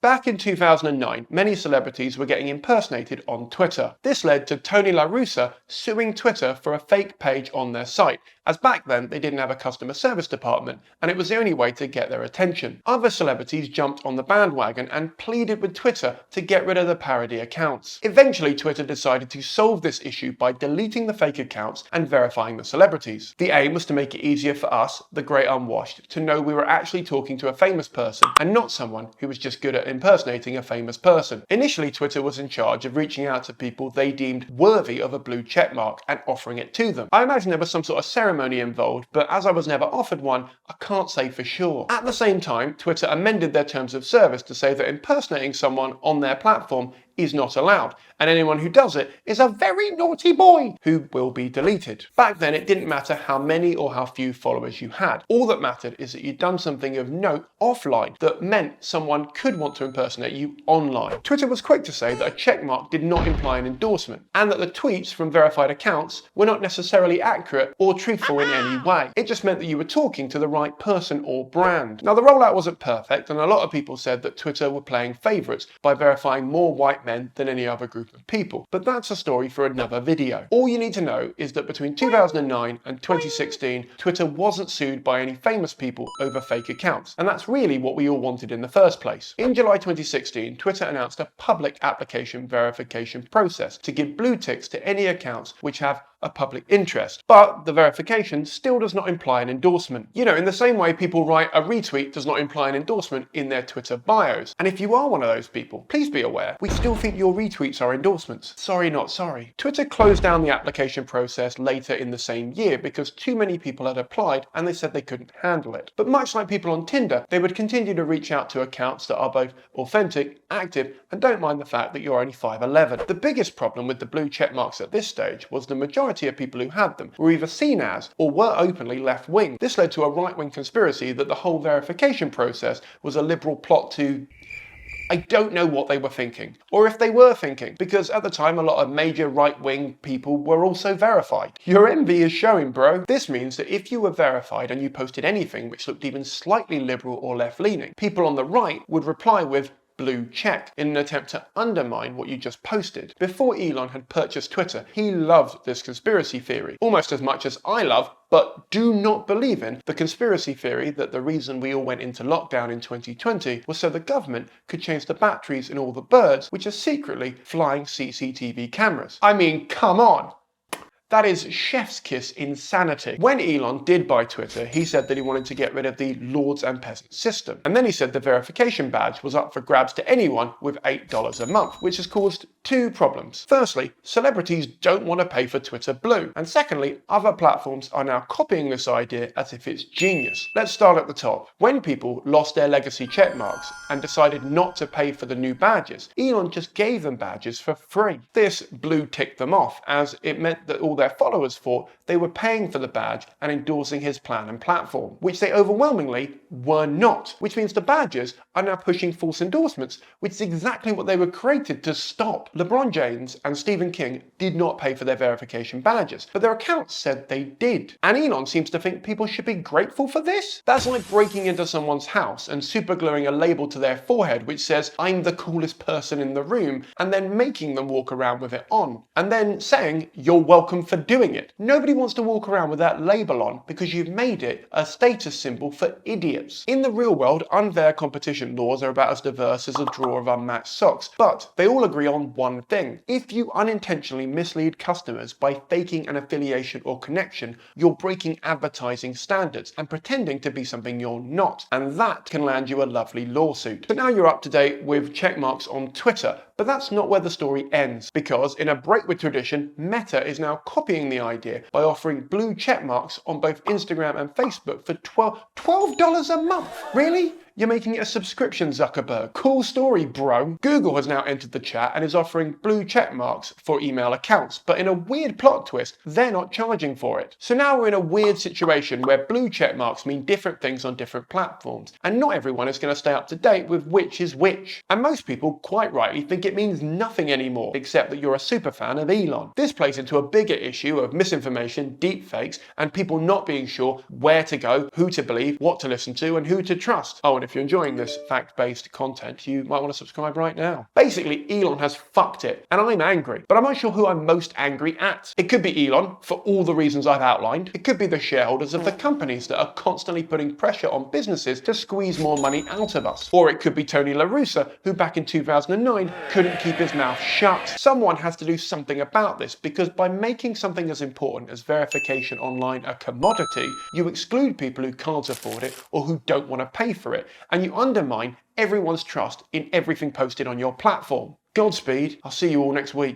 Back in 2009, many celebrities were getting impersonated on Twitter. This led to Tony La Russa suing Twitter for a fake page on their site, as back then they didn't have a customer service department and it was the only way to get their attention. Other celebrities jumped on the bandwagon and pleaded with Twitter to get rid of the parody accounts. Eventually, Twitter decided to solve this issue by deleting the fake accounts and verifying the celebrities. The aim was to make it easier for us, the great unwashed, to know we were actually talking to a famous person and not someone who was just good at impersonating a famous person. Initially, Twitter was in charge of reaching out to people they deemed worthy of a blue checkmark and offering it to them. I imagine there was some sort of ceremony involved, but as I was never offered one, I can't say for sure. At the same time, Twitter amended their terms of service to say that impersonating someone on their platform is not allowed, and anyone who does it is a very naughty boy who will be deleted. Back then, it didn't matter how many or how few followers you had. All that mattered is that you'd done something of note offline that meant someone could want to impersonate you online. Twitter was quick to say that a checkmark did not imply an endorsement, and that the tweets from verified accounts were not necessarily accurate or truthful in any way. It just meant that you were talking to the right person or brand. Now, the rollout wasn't perfect, and a lot of people said that Twitter were playing favourites by verifying more white men than any other group of people. But that's a story for another video. All you need to know is that between 2009 and 2016, Twitter wasn't sued by any famous people over fake accounts. And that's really what we all wanted in the first place. In July 2016, Twitter announced a public application verification process to give blue ticks to any accounts which have a public interest. But the verification still does not imply an endorsement. You know, in the same way people write a retweet does not imply an endorsement in their Twitter bios. And if you are one of those people, please be aware, we still think your retweets are endorsements. Sorry, not sorry. Twitter closed down the application process later in the same year because too many people had applied and they said they couldn't handle it. But much like people on Tinder, they would continue to reach out to accounts that are both authentic, active, and don't mind the fact that you're only 5'11". The biggest problem with the blue check marks at this stage was the majority of people who had them were either seen as or were openly left-wing. This led to a right-wing conspiracy that the whole verification process was a liberal plot to... I don't know what they were thinking, or if they were thinking, because at the time a lot of major right-wing people were also verified. Your envy is showing, bro. This means that if you were verified and you posted anything which looked even slightly liberal or left-leaning, people on the right would reply with blue check in an attempt to undermine what you just posted. Before Elon had purchased Twitter, he loved this conspiracy theory, almost as much as I love, but do not believe in, the conspiracy theory that the reason we all went into lockdown in 2020 was so the government could change the batteries in all the birds which are secretly flying CCTV cameras. I mean, come on! That is chef's kiss insanity. When Elon did buy Twitter, he said that he wanted to get rid of the lords and peasants system. And then he said the verification badge was up for grabs to anyone with $8 a month, which has caused two problems. Firstly, celebrities don't want to pay for Twitter Blue. And secondly, other platforms are now copying this idea as if it's genius. Let's start at the top. When people lost their legacy checkmarks and decided not to pay for the new badges, Elon just gave them badges for free. This blue ticked them off, as it meant that all their followers thought they were paying for the badge and endorsing his plan and platform, which they overwhelmingly were not, which means the badges are now pushing false endorsements, which is exactly what they were created to stop. LeBron James and Stephen King did not pay for their verification badges, but their accounts said they did. And Elon seems to think people should be grateful for this? That's like breaking into someone's house and supergluing a label to their forehead which says, "I'm the coolest person in the room," and then making them walk around with it on, and then saying, "You're welcome for doing it." Nobody wants to walk around with that label on because you've made it a status symbol for idiots. In the real world, unfair competition laws are about as diverse as a drawer of unmatched socks, but they all agree on one thing. If you unintentionally mislead customers by faking an affiliation or connection, you're breaking advertising standards and pretending to be something you're not, and that can land you a lovely lawsuit. So now you're up to date with checkmarks on Twitter, but that's not where the story ends, because in a break with tradition, Meta is now copying the idea by offering blue checkmarks on both Instagram and Facebook for $12 a month. Really? You're making it a subscription, Zuckerberg. Cool story, bro. Google has now entered the chat and is offering blue check marks for email accounts, but in a weird plot twist, they're not charging for it. So now we're in a weird situation where blue check marks mean different things on different platforms, and not everyone is going to stay up to date with which is which. And most people, quite rightly, think it means nothing anymore, except that you're a super fan of Elon. This plays into a bigger issue of misinformation, deepfakes, and people not being sure where to go, who to believe, what to listen to, and who to trust. Oh, and if you're enjoying this fact-based content, you might want to subscribe right now. Basically, Elon has fucked it, and I'm angry, but I'm not sure who I'm most angry at. It could be Elon, for all the reasons I've outlined. It could be the shareholders of the companies that are constantly putting pressure on businesses to squeeze more money out of us. Or it could be Tony La Russa, who back in 2009 couldn't keep his mouth shut. Someone has to do something about this, because by making something as important as verification online a commodity, you exclude people who can't afford it or who don't want to pay for it, and you undermine everyone's trust in everything posted on your platform. Godspeed, I'll see you all next week.